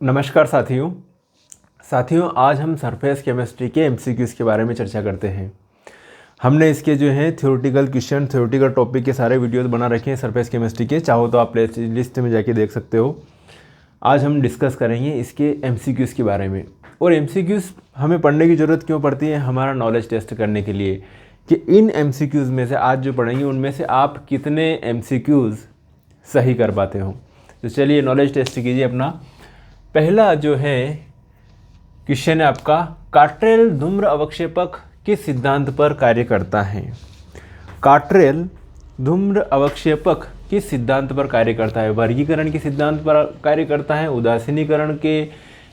नमस्कार साथियों आज हम सरफेस केमिस्ट्री के एमसीक्यूज़ के बारे में चर्चा करते हैं। हमने इसके जो है थ्योरेटिकल क्वेश्चन थ्योरेटिकल टॉपिक के सारे वीडियोस बना रखे हैं सरफेस केमिस्ट्री के, चाहो तो आप प्ले लिस्ट में जाके देख सकते हो। आज हम डिस्कस करेंगे इसके एमसीक्यूज़ के बारे में। और एमसीक्यूज़ हमें पढ़ने की ज़रूरत क्यों पड़ती है? हमारा नॉलेज टेस्ट करने के लिए कि इन एमसीक्यूज़ में से आज जो पढ़ेंगे उनमें से आप कितने एमसीक्यूज़ सही कर पाते हो। तो चलिए नॉलेज टेस्ट कीजिए अपना। पहला जो है क्वेश्चन है आपका, कार्टेल धूम्र अवक्षेपक किस सिद्धांत पर कार्य करता है? कार्टेल धूम्र अवक्षेपक किस सिद्धांत पर कार्य करता है? वर्गीकरण के सिद्धांत पर कार्य करता है, उदासीनीकरण के,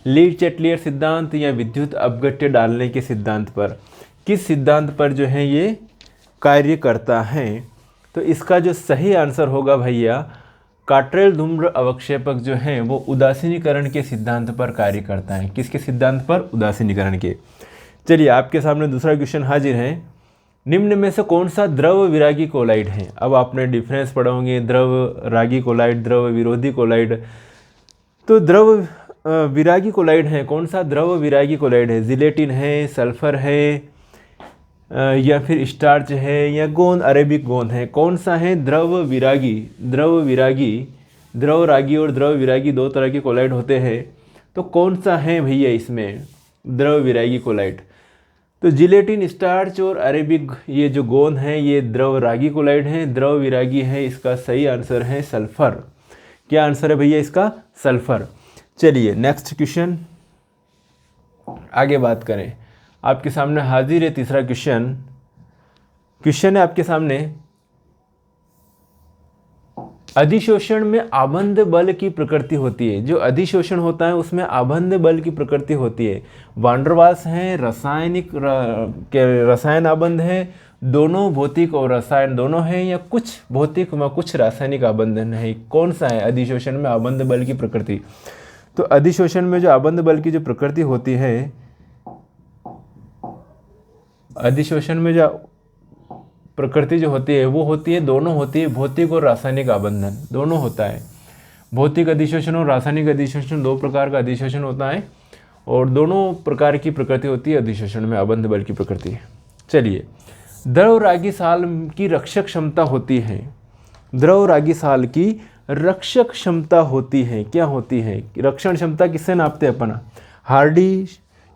लीड चेटलियर सिद्धांत या विद्युत अपघट्य डालने के सिद्धांत पर? किस सिद्धांत पर जो है ये कार्य करता है? तो इसका जो सही आंसर होगा भैया, कार्टेल धूम्र अवक्षेपक जो है वो उदासीनीकरण के सिद्धांत पर कार्य करता है। किसके सिद्धांत पर? उदासीनीकरण के। चलिए आपके सामने दूसरा क्वेश्चन हाजिर है। निम्न में से कौन सा द्रव विरागी कोलाइड है? अब आपने डिफरेंस पढ़ोगे, द्रव रागी कोलाइड, द्रव विरोधी कोलाइड। तो द्रव विरागी कोलाइड है, कौन सा द्रव विरागी कोलाइड है? जिलेटिन है, सल्फर है, या फिर स्टार्च है, या गोंद अरेबिक गोंद है? कौन सा है द्रव विरागी? द्रव रागी और द्रव विरागी दो तरह के कोलाइड होते हैं। तो कौन सा है भैया इसमें द्रव विरागी कोलाइड? तो जिलेटिन, स्टार्च और अरेबिक ये जो गोंद है ये द्रव रागी कोलाइड है, द्रव विरागी है। इसका सही आंसर है सल्फर। क्या आंसर है भैया इसका? सल्फर। चलिए नेक्स्ट क्वेश्चन आगे बात करें। आपके सामने हाजिर है तीसरा क्वेश्चन है आपके सामने, अधिशोषण में आबंध बल की प्रकृति होती है। जो अधिशोषण होता है उसमें आबंध बल की प्रकृति होती है। वांडरवाल्स हैं, रसायन आबंध है, दोनों भौतिक और रसायन दोनों हैं, या कुछ भौतिक व कुछ रासायनिक आबंधन है? कौन सा है अधिशोषण में आबंध बल की प्रकृति? तो अधिशोषण में जो आबंध बल की जो प्रकृति होती है, अधिशोषण में जो प्रकृति जो होती है वो होती है, दोनों होती है, भौतिक और रासायनिक आबंधन दोनों होता है। भौतिक अधिशोषण और रासायनिक अधिशोषण दो प्रकार का अधिशोषण होता है और दोनों प्रकार की प्रकृति होती है अधिशोषण में आबंध बल की प्रकृति। चलिए, द्रव रागी साल की रक्षक क्षमता होती है। द्रव रागी साल की रक्षक क्षमता होती है, क्या होती है? रक्षण क्षमता किससे नापते हैं अपना? हार्डी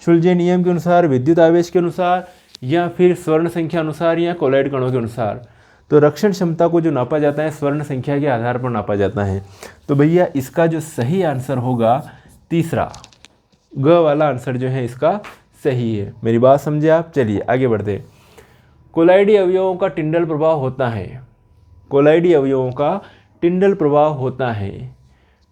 शुल्जे नियम के अनुसार, विद्युत आवेश के अनुसार, या फिर स्वर्ण संख्या अनुसार, या कोलाइड कणों के अनुसार? तो रक्षण क्षमता को जो नापा जाता है स्वर्ण संख्या के आधार पर नापा जाता है। तो भैया इसका जो सही आंसर होगा तीसरा, ग वाला आंसर जो है इसका सही है। मेरी बात समझे आप? चलिए आगे बढ़ते हैं। कोलाइडी अवयवों का टिंडल प्रभाव होता है। कोलाइडी अवयवों का टिंडल प्रभाव होता है।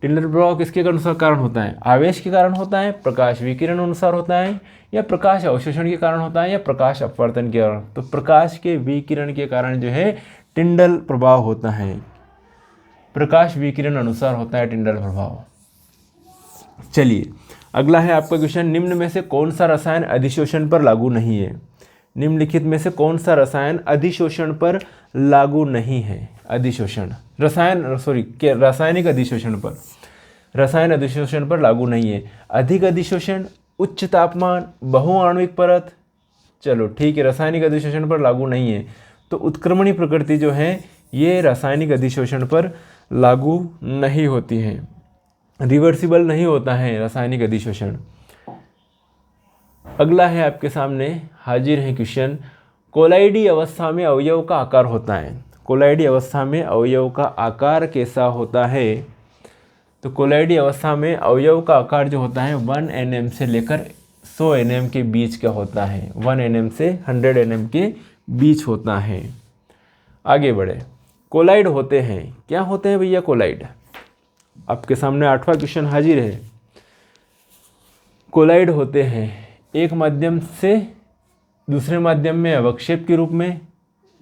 टिंडल प्रभाव किसके अनुसार कारण होता है? आवेश के कारण होता है, प्रकाश विकिरण अनुसार होता है, या प्रकाश अवशोषण के कारण होता है, या प्रकाश अपवर्तन के कारण? तो प्रकाश के विकिरण के कारण जो है टिंडल प्रभाव होता है। प्रकाश विकिरण अनुसार होता है टिंडल प्रभाव। चलिए अगला है आपका क्वेश्चन, निम्न में से कौन सा रसायन अधिशोषण पर लागू नहीं है? निम्नलिखित में से कौन सा रसायन अधिशोषण पर लागू नहीं है? अधिशोषण रासायनिक अधिशोषण पर, रसायन अधिशोषण पर लागू नहीं है। अधिक अधिशोषण, उच्च तापमान, बहुआण्विक परत, चलो ठीक है, रासायनिक अधिशोषण पर लागू नहीं है। तो उत्क्रमणी प्रकृति जो है ये रासायनिक अधिशोषण पर लागू नहीं होती है, रिवर्सिबल नहीं होता है रासायनिक अधिशोषण। अगला है आपके सामने हाजिर है क्वेश्चन, कोलाइडी अवस्था में अवयव का आकार होता है। कोलाइडी अवस्था में अवयव का आकार कैसा होता है? तो कोलाइडी अवस्था में अवयव का आकार जो होता है 1 nm से लेकर 100 nm के बीच का होता है। 1 nm से 100 nm के बीच होता है। आगे बढ़े, कोलाइड होते हैं, क्या होते हैं भैया कोलाइड? आपके सामने 8वां क्वेश्चन हाजिर है। कोलाइड होते हैं एक माध्यम से दूसरे माध्यम में अवक्षेप के रूप में,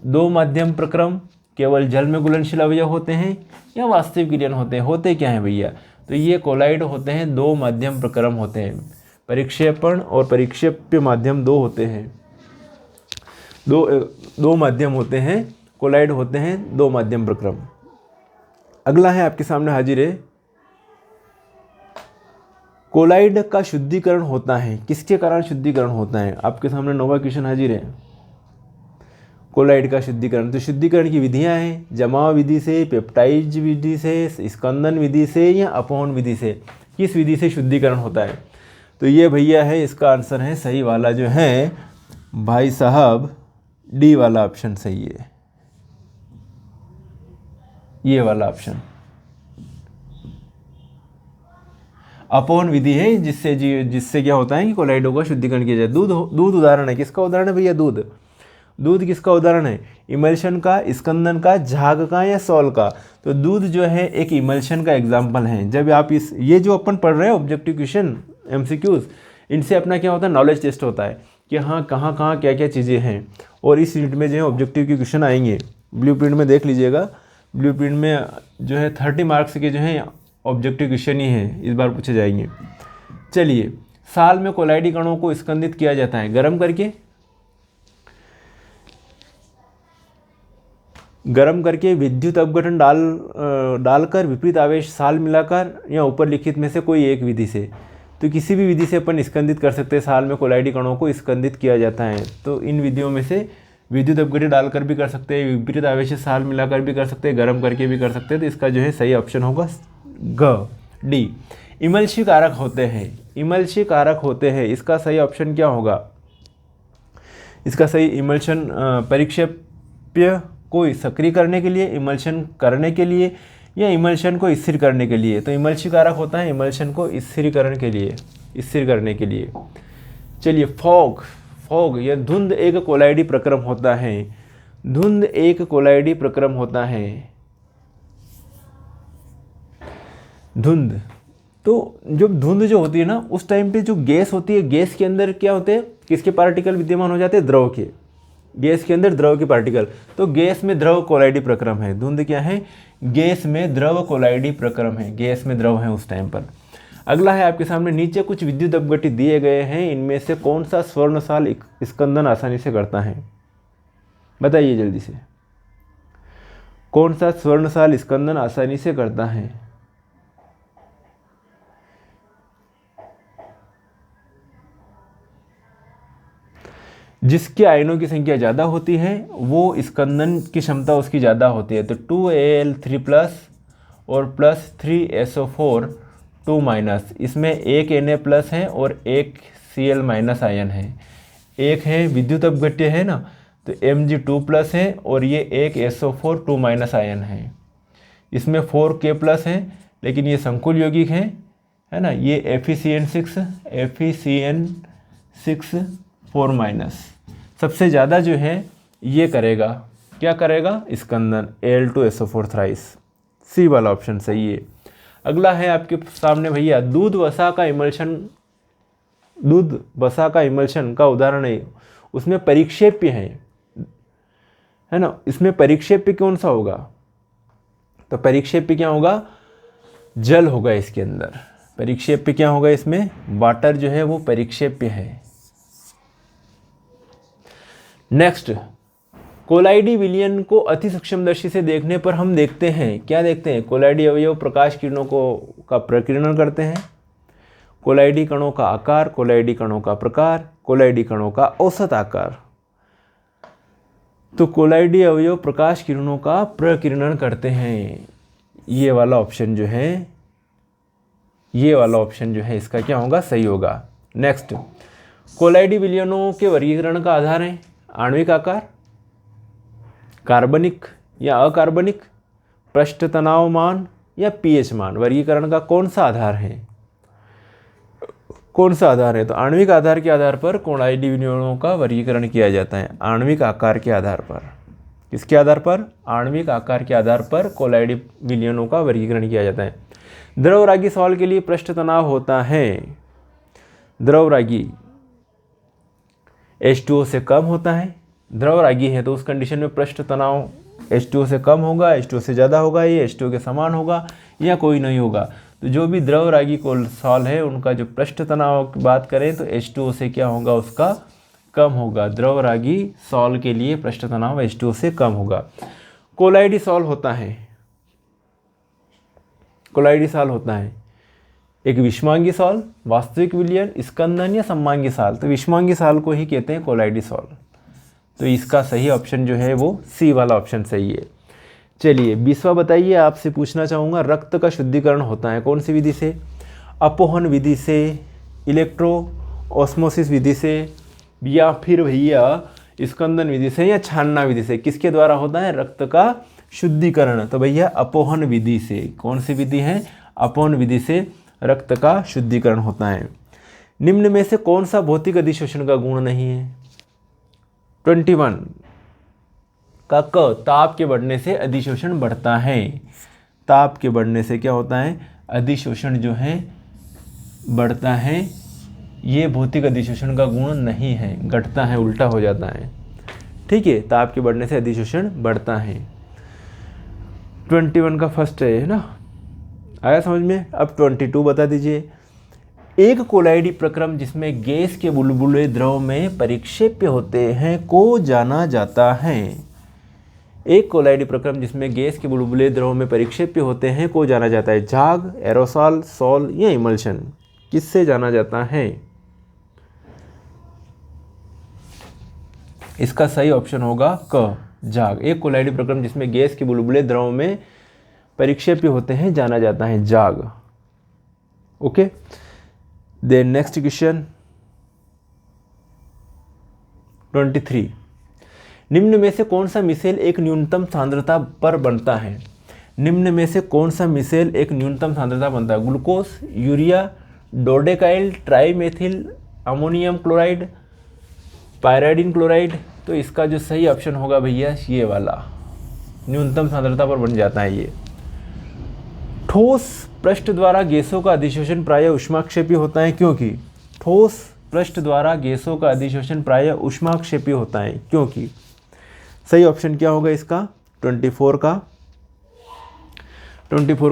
दो माध्यम प्रक्रम, केवल जल में घुलनशील अवयव होते हैं, या वास्तविक विलयन होते हैं? होते क्या हैं भैया? तो ये कोलाइड होते हैं दो माध्यम प्रक्रम होते हैं, परिक्षेपण और परिक्षेप्य माध्यम दो होते हैं, दो माध्यम होते हैं, कोलाइड होते हैं दो माध्यम प्रक्रम। अगला है आपके सामने हाजिर है कोलाइड का शुद्धिकरण होता है, किसके कारण शुद्धिकरण होता है? आपके सामने नोवा क्वेश्चन हाजिर है। कोलाइड का शुद्धिकरण, तो शुद्धिकरण की विधियां हैं, जमाव विधि से, पेप्टाइज विधि से, स्कंदन विधि से या अपवन विधि से। किस विधि से शुद्धिकरण होता है? तो ये भैया है, इसका आंसर है सही वाला जो है भाई साहब डी वाला ऑप्शन सही है, ये वाला ऑप्शन अपवन विधि है, जिससे क्या होता है कि कोलाइडों का शुद्धिकरण किया जाए। दूध उदाहरण है, किसका उदाहरण है भैया? दूध किसका उदाहरण है? इमल्शन का, स्कंदन का, झाग का या सॉल का? तो दूध जो है एक इमल्शन का एग्जाम्पल है। जब आप ये जो अपन पढ़ रहे हैं ऑब्जेक्टिव क्वेश्चन MCQs, इनसे अपना क्या होता है, नॉलेज टेस्ट होता है कि हाँ कहाँ क्या क्या चीज़ें हैं। और इस यूनिट में जो है ऑब्जेक्टिव के क्वेश्चन आएंगे, ब्लूप्रिंट में देख लीजिएगा। ब्लूप्रिंट में जो है 30 मार्क्स के जो है ऑब्जेक्टिव क्वेश्चन ही हैं, इस बार पूछे जाएंगे। चलिए, साल में कोलाइडी कणों को स्कंदित किया जाता है गर्म करके विद्युत अपघटन डालकर, विपरीत आवेश साल मिलाकर, या ऊपर लिखित में से कोई एक विधि से। तो किसी भी विधि से अपन स्कंदित कर सकते हैं, साल में कोलाइडी कणों को स्कंदित किया जाता है। तो इन विधियों में से विद्युत अपघटन डालकर भी कर सकते हैं, विपरीत आवेश साल मिलाकर भी कर सकते हैं, गर्म करके भी कर सकते हैं। तो इसका जो है सही ऑप्शन होगा डी। इमल्शी कारक होते हैं, इसका सही ऑप्शन क्या होगा? इसका सही इमल्शन परिक्षेप्य को सक्रिय करने के लिए, इमल्शन करने के लिए, या इमल्शन को स्थिर करने के लिए। तो इमल्शी कारक होता है इमल्शन को स्थिर करने के लिए। चलिए, फॉग या धुंध एक कोलाइडी प्रक्रम होता है। धुंध, तो जब धुंध जो होती है ना, उस टाइम पे जो गैस होती है, गैस के अंदर क्या होते हैं, किसके पार्टिकल विद्यमान हो जाते हैं? द्रव के। गैस के अंदर द्रव के पार्टिकल, तो गैस में द्रव कोलाइडी प्रक्रम है। धुंध क्या है? गैस में द्रव कोलाइडी प्रक्रम है, गैस में द्रव है उस टाइम पर। अगला है आपके सामने, नीचे कुछ विद्युत अपघटित दिए गए हैं, इनमें से कौन सा स्वर्णसाल स्कंदन आसानी से करता है? बताइए जल्दी से, कौन सा स्वर्णसाल स्कंदन आसानी से करता है? जिसके आयनों की संख्या ज़्यादा होती है वो स्कंदन की क्षमता उसकी ज़्यादा होती है। तो 2Al3+ और +3SO4 2-, इसमें एक Na+ है और एक Cl- आयन है। एक है विद्युत अपघट्य है ना, तो Mg2+ है और ये एक SO4 2- आयन है। इसमें 4K+ है, लेकिन ये संकुल यौगिक है ना, ये FeCN6 4-। सबसे ज़्यादा जो है ये करेगा, क्या करेगा? Skandan, Al2SO4 thrice. सी वाला ऑप्शन सही है। अगला है आपके सामने भैया, दूध वसा का इमल्शन का उदाहरण है। उसमें परिक्षेप्य है ना, इसमें परिक्षेप्य कौन सा होगा? तो परिक्षेप्य क्या होगा? जल होगा इसके अंदर। परिक्षेप्य क्या होगा इसमें? वाटर जो है वो परिक्षेप्य है। नेक्स्ट, कोलाइडी विलयन को अति सूक्ष्मदर्शी से देखने पर हम देखते हैं, क्या देखते हैं? कोलाइडी अवयव प्रकाश किरणों का प्रकीर्णन करते हैं। कोलाइडी कणों का आकार, कोलाइडी कणों का प्रकार, कोलाइडी कणों का औसत आकार। तो कोलाइडी अवयव प्रकाश किरणों का प्रकीर्णन करते हैं। ये वाला ऑप्शन जो है इसका क्या होगा? सही होगा। नेक्स्ट, कोलाइडी विलयनों के वर्गीकरण का आधार है आणविक आकार, कार्बनिक या अकार्बनिक, पृष्ठ तनाव मान या pH मान। वर्गीकरण का कौन सा आधार है? तो आणविक आधार के आधार पर कोलाइडी विलयनों का वर्गीकरण किया जाता है। आणविक आकार के आधार पर, किसके आधार पर? आणविक आकार के आधार पर कोलाइडी विलयनों का वर्गीकरण किया जाता है। द्रवरागी सॉल के लिए पृष्ठ तनाव होता है, द्रवरागी H2O से कम होता है। द्रवरागी है तो उस कंडीशन में पृष्ठ तनाव H2O से कम होगा, H2O से ज़्यादा होगा, ये H2O के समान होगा या कोई नहीं होगा। तो जो भी द्रवरागी सॉल है उनका जो पृष्ठ तनाव की बात करें तो H2O से क्या होगा? उसका कम होगा। द्रवरागी सॉल के लिए पृष्ठ तनाव H2O से कम होगा। कोलाइडी सॉल होता है, एक विषमांगी सॉल्ट, वास्तविक विलयन, स्कंदन या सममांगी साल। तो विषमांगी साल को ही कहते हैं कोलाइडिसॉल। तो इसका सही ऑप्शन जो है वो सी वाला ऑप्शन सही है। चलिए 20वां बताइए, आपसे पूछना चाहूँगा, रक्त का शुद्धिकरण होता है कौन सी विधि से? अपोहन विधि से, इलेक्ट्रो ऑस्मोसिस विधि से, या फिर भैया स्कंदन विधि से, या छानना विधि से? किसके द्वारा होता है रक्त का शुद्धिकरण? तो भैया अपोहन विधि से। कौन सी विधि है? अपोहन विधि से रक्त का शुद्धिकरण होता है। निम्न में से कौन सा भौतिक अधिशोषण का गुण नहीं है? 21 का क, ताप के बढ़ने से अधिशोषण बढ़ता है। ताप के बढ़ने से क्या होता है? अधिशोषण जो है बढ़ता है। ये भौतिक अधिशोषण का गुण नहीं है, घटता है, उल्टा हो जाता है। ठीक है, ताप के बढ़ने से अधिशोषण बढ़ता है। 21 का फर्स्ट है ना, आया समझ में? अब 22 बता दीजिए। एक कोलाइडी प्रक्रम जिसमें गैस के बुलबुले द्रव में परिक्षेप्य होते हैं को जाना जाता है। एक कोलाइडी प्रक्रम जिसमें गैस के बुलबुले द्रव में परिक्षेप्य होते हैं को जाना जाता है। झाग, एरोसॉल, सॉल या इमल्शन? किससे जाना जाता है? इसका सही ऑप्शन होगा क, झाग। एक कोलाइडी प्रक्रम जिसमें गैस के बुलबुले द्रव में परिक्षेप्य होते हैं जाना जाता है झाग। Okay, then next question 23। निम्न में से कौन सा मिसेल एक न्यूनतम सांद्रता पर बनता है? निम्न में से कौन सा मिसेल एक न्यूनतम सांद्रता बनता है? Glucose, urea, dodecyl, trimethyl ammonium chloride, pyridine chloride? तो इसका जो सही ऑप्शन होगा भैया ये वाला, न्यूनतम सांद्रता पर बन जाता है ये। ठोस पृष्ठ द्वारा गैसों का अधिशोषण प्रायः ऊष्माक्षेपी होता है क्योंकि? ठोस पृष्ठ द्वारा गैसों का अधिशोषण प्रायः ऊष्माक्षेपी होता है क्योंकि? सही ऑप्शन क्या होगा इसका? 24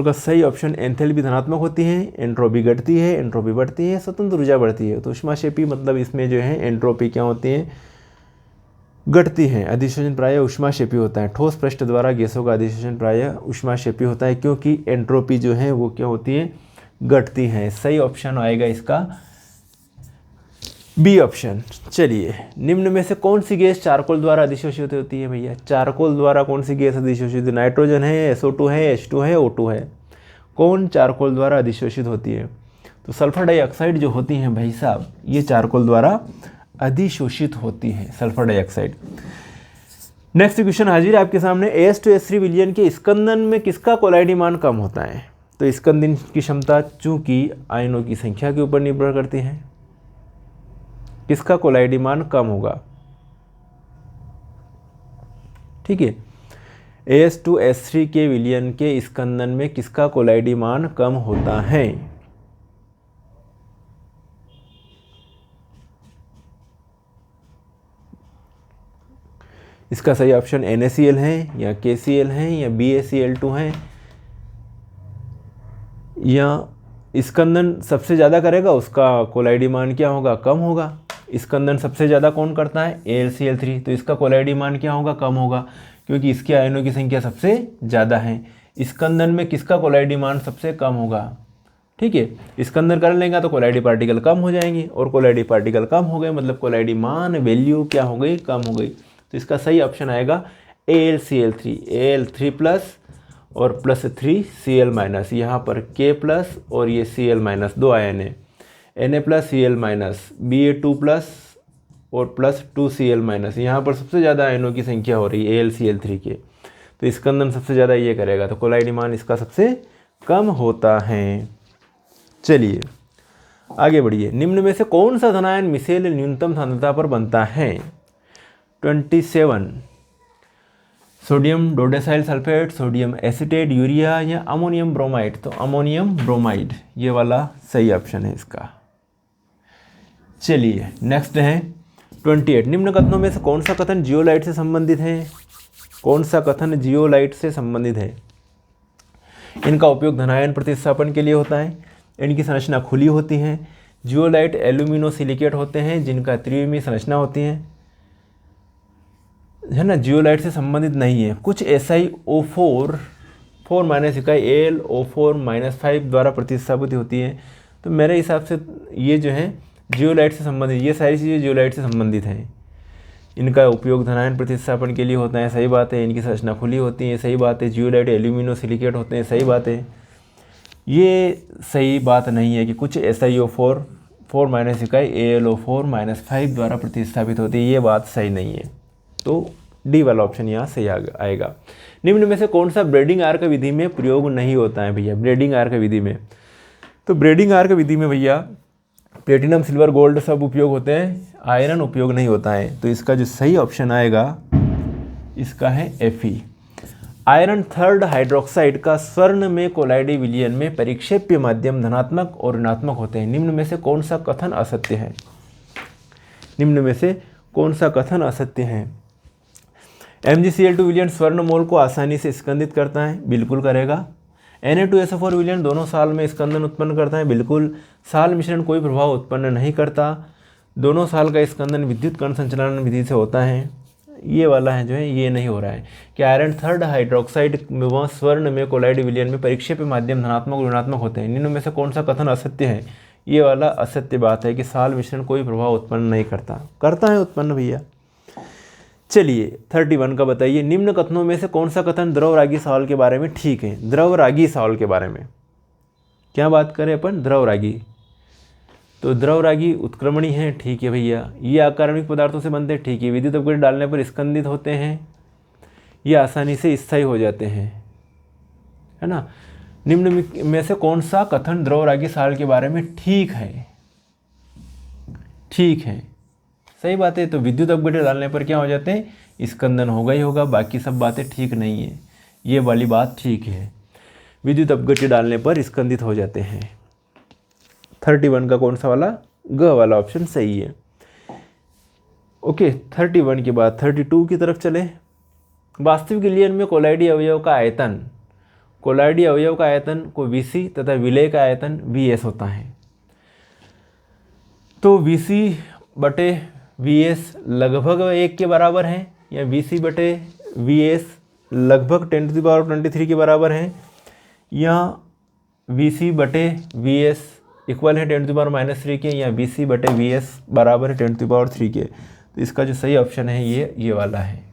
का सही ऑप्शन एंथैल्पी धनात्मक होती है, एंट्रोपी घटती है, एंट्रोपी बढ़ती है, स्वतंत्र ऊर्जा बढ़ती है। तो ऊष्माक्षेपी मतलब इसमें जो है एंट्रोपी क्या होती है? घटती है। अधिशोषण प्रायः ऊष्माक्षेपी होता है। ठोस पृष्ठ द्वारा गैसों का अधिशोषण प्रायः ऊष्माक्षेपी होता है क्योंकि एंट्रोपी जो है वो क्या होती है? घटती है। सही ऑप्शन आएगा इसका बी ऑप्शन। चलिए, निम्न में से कौन सी गैस चारकोल द्वारा अधिशोषित होती है भैया? चारकोल द्वारा कौन सी गैस अधिशोषित? नाइट्रोजन है, SO2 है, H2 है, O2 है? कौन चारकोल द्वारा अधिशोषित होती है? तो सल्फर डाइऑक्साइड जो होती हैं भाई साहब, ये चारकोल द्वारा अधिशोषित होती है, सल्फर डाइऑक्साइड। नेक्स्ट क्वेश्चन हाजिर है आपके सामने। AS2S3 विलयन के स्कंदन में किसका कोलाइडी मान कम होता है? तो स्कंदन की क्षमता चूंकि आयनों की संख्या के ऊपर निर्भर करती है, किसका कोलाइडी मान कम होगा? ठीक है, AS2S3 के विलयन के स्कंदन में किसका कोलाइडी मान कम होता है? इसका सही ऑप्शन NaCl है, या KCl है, या BaCl2 है, या स्कंदन सबसे ज़्यादा करेगा उसका कोलाइडी मान क्या होगा? कम होगा। स्कंदन सबसे ज़्यादा कौन करता है? AlCl3। तो इसका कोलाइडी मान क्या होगा? कम होगा, क्योंकि इसके आयनों की संख्या सबसे ज़्यादा है। स्कंदन में किसका कोलाइडी मान सबसे कम होगा? ठीक है, स्कंदन कर लेगा तो कोलाइडी पार्टिकल कम हो जाएंगे, और कोलाइडी पार्टिकल कम हो गए मतलब कोलाइडी मान वैल्यू क्या हो गई? कम हो गई। तो इसका सही ऑप्शन आएगा AlCl3। Al3+ और +3Cl-। यहाँ पर K+ और ये Cl- दो आयन है, Na+Cl-, Ba2+ और +2Cl-। यहाँ पर सबसे ज़्यादा आयनों की संख्या हो रही है AlCl3 के, तो स्कंदन सबसे ज़्यादा ये करेगा, तो कोलाइडी मान इसका सबसे कम होता है। चलिए आगे बढ़िए। निम्न में से कौन सा धनायन मिसेल न्यूनतम सांद्रता पर बनता है? 27 sodium dodecyl sulphate, sodium acetate, urea, या अमोनियम ब्रोमाइड? तो अमोनियम ब्रोमाइड ये वाला सही ऑप्शन है इसका। चलिए नेक्स्ट है 28। निम्न कथनों में से कौन सा कथन जियोलाइट से संबंधित है? कौन सा कथन जियोलाइट से संबंधित है? इनका उपयोग धनायन प्रतिस्थापन के लिए होता है, इनकी संरचना खुली होती है। जियोलाइट एल्यूमिनोसिलिकेट होते हैं जिनका त्रिविमीय संरचना होती है ना, जियोलाइट से संबंधित नहीं है। कुछ SiO4 4 माइनस इकाई AlO4-5 द्वारा प्रतिस्थापित होती है। तो मेरे हिसाब से ये जो है जियोलाइट से संबंधित, ये सारी चीज़ें जियोलाइट से संबंधित हैं। इनका उपयोग धनायन प्रतिस्थापन के लिए होता है, सही बात है। इनकी संरचना खुली होती है, सही बात है। जियोलाइट एल्यूमिनो सिलिकेट होते हैं, सही बात है। ये सही बात नहीं है कि कुछ SiO4 4 माइनस इकाई AlO4-5 द्वारा प्रतिस्थापित होती है, ये बात सही नहीं है। तो डी वाला ऑप्शन यहाँ सही आएगा। निम्न में से कौन सा ब्रेडिंग आर्क विधि में प्रयोग नहीं होता है भैया? ब्रेडिंग आर्क विधि में, तो ब्रेडिंग आर्क विधि में भैया प्लेटिनम, सिल्वर, गोल्ड सब उपयोग होते हैं, आयरन उपयोग नहीं होता है। तो इसका जो सही ऑप्शन आएगा इसका है Fe। आयरन 3rd हाइड्रोक्साइड का स्वर्ण में कोलाइडी विलयन में परिक्षेप्य माध्यम धनात्मक और ऋणात्मक होते हैं। निम्न में से कौन सा कथन असत्य है? निम्न में से कौन सा कथन असत्य है? MgCl2 विलयन स्वर्ण मोल को आसानी से स्कंदित करता है, बिल्कुल करेगा। Na2SO4 विलयन दोनों साल में स्कंदन उत्पन्न करता है, बिल्कुल। साल मिश्रण कोई प्रभाव उत्पन्न नहीं करता। दोनों साल का स्कंदन विद्युत कण संचलन विधि से होता है। ये वाला है जो है ये नहीं हो रहा है कि आयरन 3rd हाइड्रोक्साइड में व स्वर्ण में कोलाइड विलयन में परिक्षेप्य माध्यम धनात्मक और ऋणात्मक होते हैं। निम्न में से कौन सा कथन असत्य है? ये वाला असत्य बात है कि साल मिश्रण कोई प्रभाव उत्पन्न नहीं करता है उत्पन्न भैया। चलिए 31 का बताइए, निम्न कथनों में से कौन सा कथन द्रव रागी साल के बारे में ठीक है? द्रव रागी साल के बारे में क्या बात करें अपन? द्रव रागी, तो द्रव रागी उत्क्रमणी है, ठीक है भैया। ये अकार्बनिक पदार्थों से बनते हैं, ठीक है। विद्युत अपघटन डालने पर स्कंदित होते हैं, ये आसानी से स्थायी हो जाते हैं, है ना। निम्न में से कौन सा कथन द्रव रागी साल के बारे में ठीक है? ठीक है, सही बात है। तो विद्युत अपघटन डालने पर क्या हो जाते हैं? स्कंदन होगा ही होगा, बाकी सब बातें ठीक नहीं है। ये वाली बात ठीक है, विद्युत अपघटन डालने पर स्कंदित हो जाते हैं। 31 का कौन सा वाला? ग वाला ऑप्शन सही है। ओके, 31 के बाद 32 की तरफ चले। वास्तविक विलयन में कोलाइडी अवयव का आयतन, कोलाइडी अवयव का आयतन को Vc तथा विलय का आयतन Vs होता है। तो Vc/Vs लगभग 1 के बराबर है, या Vc/Vs लगभग 10⁻23 के बराबर है, या Vc/Vs इक्वल है 10⁻³ के, या Vc/Vs बराबर है 10⁻³ के। तो इसका जो सही ऑप्शन है ये वाला है।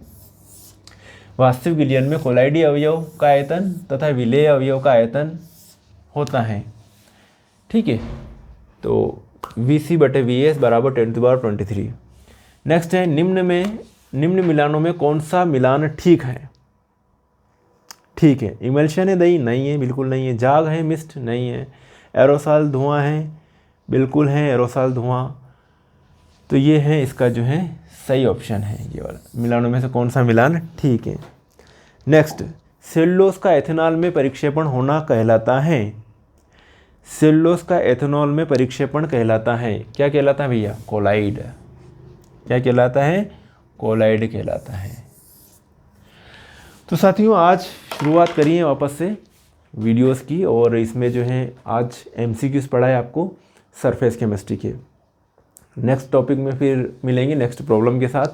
वास्तविक विलयन में कोलाइडी अवयव का आयतन तथा विलेय अवयव का आयतन होता है, ठीक है। तो Vc/Vs बराबर 10⁻23। नेक्स्ट है, निम्न मिलानों में कौन सा मिलान ठीक है? ठीक है, इमल्शन है दही, नहीं है, बिल्कुल नहीं है। जाग है मिस्ट, नहीं है। एरोसॉल धुआं है, बिल्कुल है एरोसॉल धुआं। तो ये है इसका जो है सही ऑप्शन है, ये वाला। मिलानों में से कौन सा मिलान ठीक है? नेक्स्ट, सेलुलोज का एथेनॉल में परिक्षेपण होना कहलाता है। सेलुलोज का एथेनॉल में परिक्षेपण कहलाता है, क्या कहलाता है भैया? कोलाइड। क्या कहलाता है? कोलाइड कहलाता है। तो साथियों, आज शुरुआत करिए वापस से वीडियोस की, और इसमें जो है आज MCQs पढ़ा है आपको सरफेस केमिस्ट्री के। नेक्स्ट टॉपिक में फिर मिलेंगे नेक्स्ट प्रॉब्लम के साथ।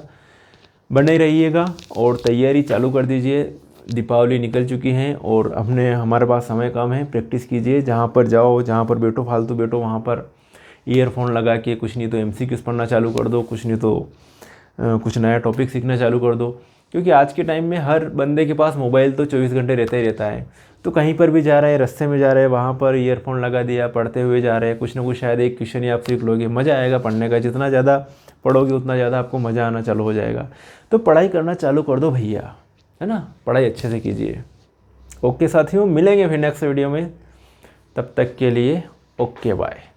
बने रहिएगा और तैयारी चालू कर दीजिए। दीपावली निकल चुकी है और हमारे पास समय कम है। प्रैक्टिस कीजिए, जहाँ पर जाओ, जहाँ पर बैठो, फालतू बैठो, वहाँ पर ईयरफोन लगा के कुछ नहीं तो MCQs पढ़ना चालू कर दो, कुछ नहीं तो कुछ नया टॉपिक सीखना चालू कर दो। क्योंकि आज के टाइम में हर बंदे के पास मोबाइल तो 24 घंटे रहता ही रहता है। तो कहीं पर भी जा रहे हैं, रास्ते में जा रहे हैं, वहाँ पर ईयरफोन लगा दिया, पढ़ते हुए जा रहे हैं, कुछ ना कुछ शायद एक क्वेश्चन ही आप सीख लोगे। मज़ा आएगा पढ़ने का, जितना ज़्यादा पढ़ोगे उतना ज़्यादा आपको मज़ा आना चालू हो जाएगा। तो पढ़ाई करना चालू कर दो भैया, है ना। पढ़ाई अच्छे से कीजिए। ओके साथियों, मिलेंगे फिर नेक्स्ट वीडियो में। तब तक के लिए ओके बाय।